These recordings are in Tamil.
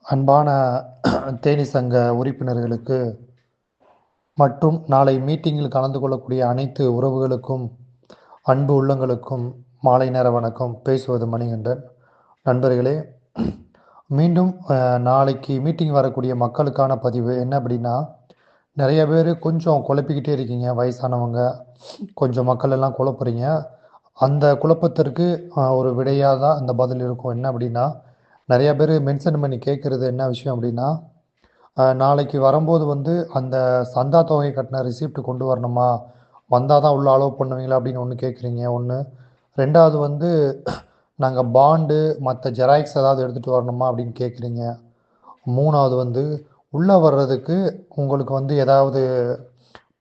அன்பான தேனி சங்க உறுப்பினர்களுக்கு மற்றும் நாளை மீட்டிங்கில் கலந்து கொள்ளக்கூடிய அனைத்து உறவுகளுக்கும் அன்பு உள்ளங்களுக்கும் மாலை நேர வணக்கம். பேசுவது மணிகண்டன். நண்பர்களே, மீண்டும் நாளைக்கு மீட்டிங் வரக்கூடிய மக்களுக்கான பதிவு என்ன அப்படின்னா, நிறைய பேர் கொஞ்சம் குழப்பிக்கிட்டே இருக்கீங்க. வயசானவங்க கொஞ்சம் மக்கள் எல்லாம் குழப்புறீங்க. அந்த குழப்பத்திற்கு ஒரு விடையாக தான் அந்த பதில் இருக்கும். என்ன அப்படின்னா, நிறைய பேர் மென்ஷன் பண்ணி கேட்குறது என்ன விஷயம் அப்படின்னா, நாளைக்கு வரும்போது வந்து அந்த சந்தா தொகை கட்டின ரிசிப்ட் கொண்டு வரணுமா? வந்தா தான் உள்ள அலோவ் பண்ணுவீங்களா? அப்படின்னு ஒண்ணு கேட்குறீங்க, 1. 2வது வந்து நாங்க பாண்டு மத்த ஜெராக்ஸ் ஏதாவது எடுத்துட்டு வரணுமா? அப்படின்னு கேட்குறீங்க. 3வது வந்து உள்ள வர்றதுக்கு உங்களுக்கு வந்து ஏதாவது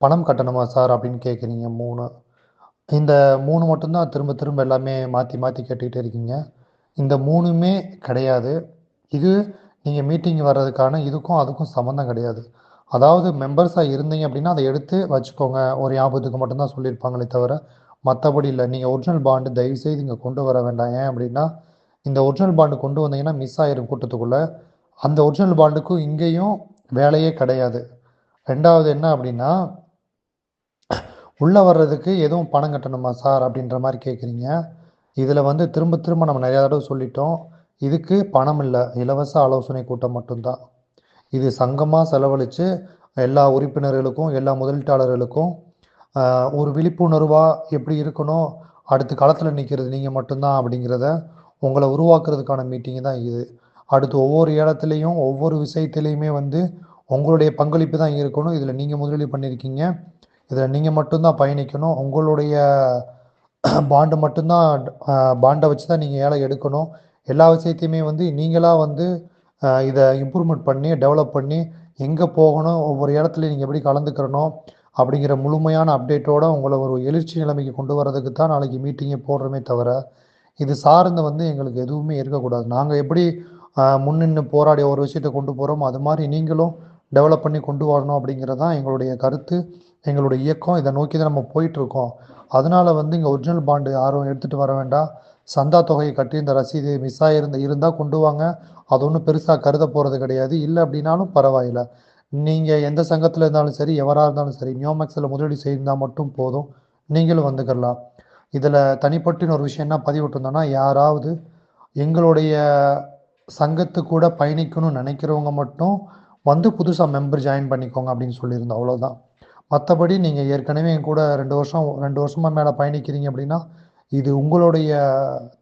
பணம் கட்டணுமா சார்? அப்படின்னு கேட்குறீங்க, 3. இந்த 3 மட்டும் தான் திரும்ப திரும்ப எல்லாமே மாத்தி மாத்தி கேட்டுக்கிட்டே இருக்கீங்க. இந்த 3மே கிடையாது. இது நீங்க மீட்டிங் வர்றதுக்கான இதுக்கும் அதுக்கும் சம்மந்தம் கிடையாது. அதாவது மெம்பர்ஸா இருந்தீங்க அப்படின்னா, அத எடுத்து வச்சுக்கோங்க. ஒரு ஞாபகத்துக்கு மட்டும் தான் சொல்லியிருப்பாங்களே தவிர, மத்தபடி இல்ல. நீங்க ஒரிஜினல் பாண்ட் தயவுசெய்து இங்க கொண்டு வர வேண்டாம். ஏன் அப்படின்னா, இந்த ஒரிஜினல் பாண்ட் கொண்டு வந்தீங்கன்னா மிஸ் ஆயிரும் கூட்டத்துக்குள்ள. அந்த ஒரிஜினல் பாண்டுக்கும் இங்கேயும் வேலையே கிடையாது. 2வது என்ன அப்படின்னா, உள்ள வர்றதுக்கு எதுவும் பணம் கட்டணுமா சார்? அப்படின்ற மாரி கேட்குறீங்க. இதுல வந்து திரும்ப திரும்ப நம்ம நெறைய தடவ சொல்லிட்டோம். இதுக்கு பணம் இல்ல. இலவச ஆலோசனை கூட்டம் மட்டும் தான். இது சங்கமா செலவழிச்சு எல்லா உறுப்பினர்களுக்கும், எல்லா முதலீட்டாளர்களுக்கும் அ ஒரு விழிப்புணர்வா எப்படி இருக்கணும், அடுத்து களத்துல நிக்கிறது நீங்க மட்டும் தான் அப்படிங்கிறத உங்கள உருவாக்குறதுக்கான மீட்டிங் தான் இது. அடுத்து ஒவ்வொரு இடத்துலயும், ஒவ்வொரு விஷயத்திலயுமே வந்து உங்களுடைய பங்களிப்பு தான் இருக்கணும். இதுல நீங்க முதலீடு பண்ணியிருக்கீங்க. இதுல நீங்க மட்டும் தான் பயணிக்கணும். உங்களுடைய பாண்ட் மட்டும் தான் பாண்ட வச்சு தான் நீங்க ஏல எடுக்கணும். எல்லா விஷயத்தையுமே வந்து நீங்களா வந்து இத இம்ப்ரூவ்மெண்ட் பண்ணி, டெவலப் பண்ணி, எங்க போகணும், ஒவ்வொரு இடத்துலயும் நீங்க எப்படி கலந்துக்கிறணும், அப்படிங்கிற முழுமையான அப்டேட்டோட உங்கள ஒரு எழுச்சி நிலைமைக்கு கொண்டு வரதுக்கு தான் நாளைக்கு மீட்டிங்கே போடுறோமே தவிர, இது சார்ந்து வந்து எங்களுக்கு எதுவுமே இருக்கக்கூடாது. நாங்க எப்படி முன்னின்னு போராடி ஒரு விஷயத்த கொண்டு போறோமோ, அது மாரி நீங்களும் டெவலப் பண்ணி கொண்டு வரணும் அப்படிங்கிறது தான் எங்களுடைய கருத்து, எங்களுடைய இயக்கம். இத நோக்கி தான் நம்ம போயிட்டுருக்கோம். அதனால வந்து இங்க ஒரிஜினல் பாண்ட் யாரும் எடுத்துட்டு வர வேண்டாம். சந்தா தொகையை கட்டி இந்த ரசீது மிஸ் இருந்தா கொண்டு வாங்க. அது ஒண்ணும் பெருசா கருத போறது கிடையாது. இல்ல அப்படின்னாலும் பரவாயில்ல. நீங்க எந்த சங்கத்துல இருந்தாலும் சரி, எவரா இருந்தாலும் சரி, நியோமேக்ஸ்ல முதலீடு செய்திருந்தா மட்டும் போதும். நீங்களும் வந்துக்கலாம். இதுல தனிப்பட்ட ஒரு விஷயம் என்ன பதிவிட்டிருந்தோம்னா, யாராவது எங்களுடைய சங்கத்து கூட பயணிக்கணும்னு நினைக்கிறவங்க மட்டும் வந்து புதுசா மெம்பர் ஜாயின் பண்ணிக்கோங்க அப்படின்னு சொல்லியிருந்தோம். அவ்வளவுதான். மத்தபடி நீங்க ஏற்கனவே என் கூட 2 வருஷமா மேல பயணிக்கிறீங்க அப்படின்னா, இது உங்களுடைய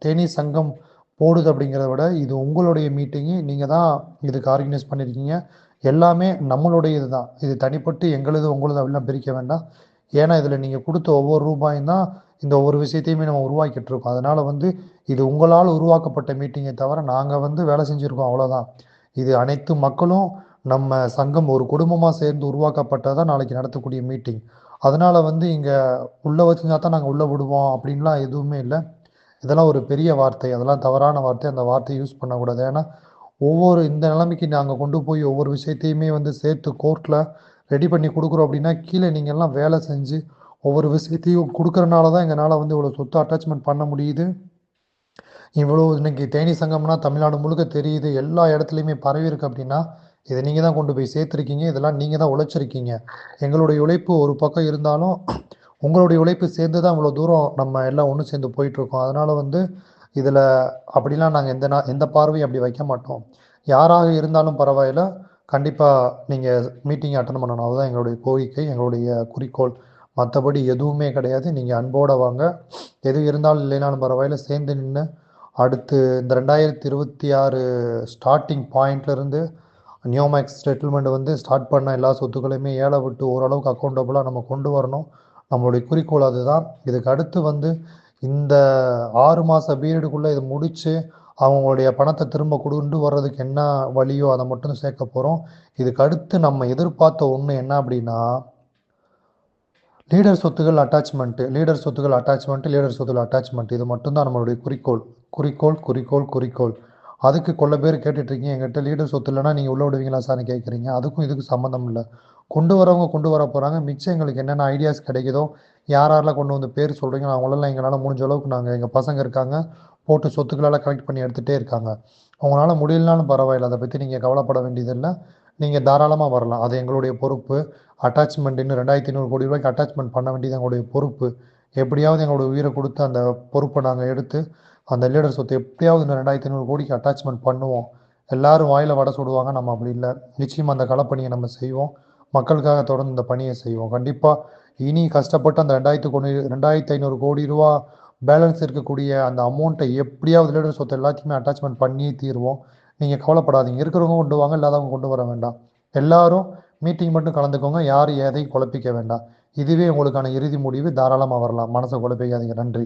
தேனீ சங்கம் போடுது அப்படிங்கிறத விட, இது உங்களுடைய மீட்டிங்கு. நீங்க தான் இதுக்கு ஆர்கனைஸ் பண்ணியிருக்கீங்க. எல்லாமே நம்மளுடையது தான். இது தனிப்பட்டு எங்களுது, உங்களுது அப்படிலாம் பிரிக்க வேண்டாம். ஏன்னா, இதுல நீங்க குடுத்த ஒவ்வொரு ரூபாயும் தான் இந்த ஒவ்வொரு விஷயத்தையுமே நம்ம உருவாக்கிட்டு இருக்கோம். அதனால வந்து இது உங்களால் உருவாக்கப்பட்ட மீட்டிங்கே தவிர, நாங்க வந்து வேலை செஞ்சிருக்கோம் அவ்வளோதான். இது அனைத்து மக்களும் நம்ம சங்கம் ஒரு குடும்பமா சேர்ந்து உருவாக்கப்பட்டதா நாளைக்கு நடத்தக்கூடிய மீட்டிங். அதனால வந்து இங்க உள்ள வச்சிருந்தா தான் நாங்க உள்ள விடுவோம் அப்படின்லாம் எதுவுமே இல்ல. இதெல்லாம் ஒரு பெரிய வார்த்தை. அதெல்லாம் தவறான வார்த்தை. அந்த வார்த்தைய யூஸ் பண்ணக்கூடாது. ஏன்னா, ஒவ்வொரு இந்த நிலைமைக்கு நாங்க கொண்டு போய் ஒவ்வொரு விஷயத்தையுமே வந்து சேர்த்து கோர்ட்ல ரெடி பண்ணி குடுக்குறோம் அப்படின்னா, கீழ நீங்கலாம் வேலை செஞ்சு ஒவ்வொரு விஷயத்தையும் குடுக்கறனால தான் எங்கனால வந்து இவ்வளோ சொத்து அட்டாச்மெண்ட் பண்ண முடியுது. இவ்வளோ இன்னைக்கு தேனீ சங்கம்னா தமிழ்நாடு முழுக்க தெரியுது. எல்லா இடத்துலயுமே பரவியிருக்கு அப்படின்னா, இத நீங்க தான் கொண்டு போய் சேர்த்துருக்கீங்க. இதெல்லாம் நீங்க தான் உழைச்சிருக்கீங்க. எங்களுடைய உழைப்பு ஒரு பக்கம் இருந்தாலும், உங்களுடைய உழைப்பு சேர்ந்து தான் இவ்வளோ தூரம் நம்ம எல்லாம் ஒண்ணு சேர்ந்து போயிட்டுருக்கோம். அதனால வந்து இதுல அப்படிலாம் நாங்க எந்த பார்வையும் அப்படி வைக்க மாட்டோம். யாராக இருந்தாலும் பரவாயில்ல. கண்டிப்பா நீங்க மீட்டிங் அட்டெண்ட் பண்ணணும். அதுதான் எங்களுடைய கோரிக்கை, எங்களுடைய குறிக்கோள். மத்தபடி எதுவுமே கிடையாது. நீங்க அன்போட வாங்க. எது இருந்தாலும் இல்லைனாலும் பரவாயில்ல. சேர்ந்து நின்னு அடுத்து இந்த 2026 ஸ்டார்ட்டிங் பாயிண்ட்ல இருந்து நியோமேக்ஸ் செட்டில்மெண்ட் வந்து ஸ்டார்ட் பண்ண எல்லா சொத்துக்களையுமே ஏல விட்டு ஓரளவுக்கு அக்கௌண்டபிளா நம்ம கொண்டு வரணும். நம்மளுடைய குறிக்கோள் அதுதான். இதுக்கு அடுத்து வந்து இந்த 6 மாச பீரியடுக்குள்ள இத முடிச்சு, அவங்களுடைய பணத்த திரும்ப கொண்டு வர்றதுக்கு என்ன வழியோ அத மட்டும் சேர்க்க போறோம். இதுக்கு அடுத்து நம்ம எதிர்பார்த்த ஒண்ணு என்ன அப்படின்னா, லீடர் சொத்துகள் அட்டாச்மெண்ட். இது மட்டும் தான் நம்மளுடைய குறிக்கோள். குறிக்கோள், குறிக்கோள், குறிக்கோள். அதுக்கு கொள்ள பேர் கேட்டுட்டு இருக்கீங்க. என்கிட்ட லீடர் சொத்து இல்லன்னா நீங்க உள்ள விடுவீங்களா சார்ன்னு கேட்குறீங்க. அதுக்கும் இதுக்கும் சம்மந்தம் இல்ல. கொண்டு வரவங்க கொண்டு வர போறாங்க. மிச்சம் எங்களுக்கு என்னென்ன ஐடியாஸ் கிடைக்குதோ, யார் யாரெல்லாம் கொண்டு வந்து பேர் சொல்றீங்களோ அவங்களெல்லாம் எங்களால முடிஞ்ச அளவுக்கு நாங்க எங்க பசங்க இருக்காங்க. போட்டு சொத்துக்களெல்லாம் கலெக்ட் பண்ணி எடுத்துட்டே இருக்காங்க. உங்களால் முடியலனாலும் பரவாயில்ல. அதை பற்றி நீங்கள் கவலைப்பட வேண்டியதில்லை. நீங்கள் தாராளமாக வரலாம். அது எங்களுடைய பொறுப்பு. அட்டாச்மெண்ட் இன்னும் 2500 கோடி ரூபாய்க்கு அட்டாச்மெண்ட் பண்ண வேண்டியது எங்களுடைய பொறுப்பு. எப்படியாவது எங்களுடைய உயிரை கொடுத்து அந்த பொறுப்பை நாங்கள் எடுத்து அந்த லீடர் சொத்தை எப்படியாவது இந்த 2500 கோடிக்கு அட்டாச்மெண்ட் பண்ணுவோம். எல்லாரும் வாயில வடை சுடுவாங்க. நம்ம அப்படி இல்லை. நிச்சயமாக அந்த களப்பணியை நம்ம செய்வோம். மக்களுக்காக தொடர்ந்து இந்த பணியை செய்வோம். கண்டிப்பாக இனி கஷ்டப்பட்டு அந்த 2500 கோடி ரூபா பேலன்ஸ் இருக்கக்கூடிய அந்த அமௌண்ட்டை எப்படியாவது லீடர் சொத்தை எல்லாத்தையுமே அட்டாச்மெண்ட் பண்ணியே தீர்வோம். நீங்கள் கவலைப்படாதீங்க. இருக்கிறவங்க கொண்டு வாங்க, இல்லாதவங்க கொண்டு வர வேண்டாம். எல்லாரும் மீட்டிங் மட்டும் கலந்துக்கோங்க. யாரும் எதையும் குழப்பிக்க வேண்டாம். இதுவே உங்களுக்கான இறுதி முடிவு. தாராளமாக வரலாம். மனசை குழப்பிக்காதீங்க. நன்றி.